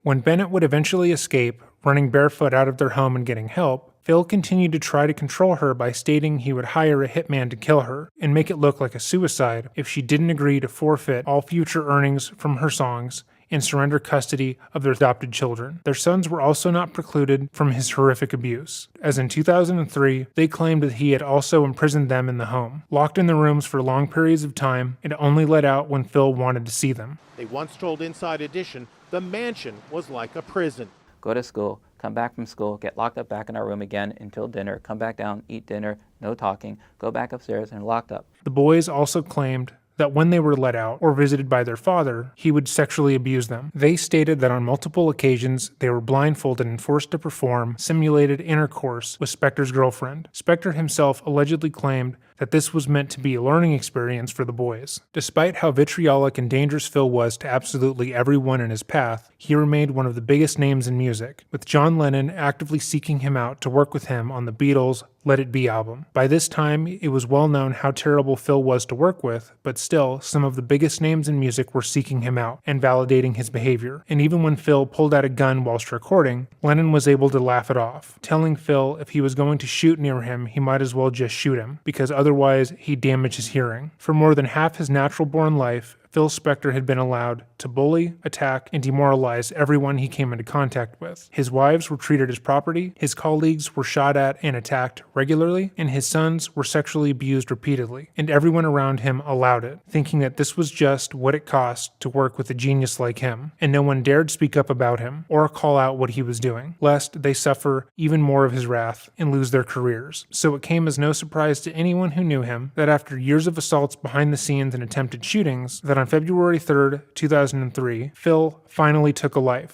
When Bennett would eventually escape, running barefoot out of their home and getting help, Phil continued to try to control her by stating he would hire a hitman to kill her and make it look like a suicide if she didn't agree to forfeit all future earnings from her songs and surrender custody of their adopted children. Their sons were also not precluded from his horrific abuse, as in 2003, they claimed that he had also imprisoned them in the home, locked in the rooms for long periods of time, and only let out when Phil wanted to see them. They once told Inside Edition the mansion was like a prison. Go to school, come back from school, get locked up back in our room again until dinner, come back down, eat dinner, no talking, go back upstairs and locked up. The boys also claimed that when they were let out or visited by their father, he would sexually abuse them. They stated that on multiple occasions, they were blindfolded and forced to perform simulated intercourse with Spector's girlfriend. Spector himself allegedly claimed that this was meant to be a learning experience for the boys. Despite how vitriolic and dangerous Phil was to absolutely everyone in his path, he remained one of the biggest names in music, with John Lennon actively seeking him out to work with him on the Beatles' Let It Be album. By this time, it was well known how terrible Phil was to work with, but still, some of the biggest names in music were seeking him out and validating his behavior. And even when Phil pulled out a gun whilst recording, Lennon was able to laugh it off, telling Phil if he was going to shoot near him, he might as well just shoot him, because otherwise he'd damage his hearing. For more than half his natural-born life, Phil Spector had been allowed to bully, attack, and demoralize everyone he came into contact with. His wives were treated as property, his colleagues were shot at and attacked regularly, and his sons were sexually abused repeatedly, and everyone around him allowed it, thinking that this was just what it cost to work with a genius like him, and no one dared speak up about him or call out what he was doing, lest they suffer even more of his wrath and lose their careers. So it came as no surprise to anyone who knew him that after years of assaults behind the scenes and attempted shootings, that on February 3rd, 2003, Phil finally took a life,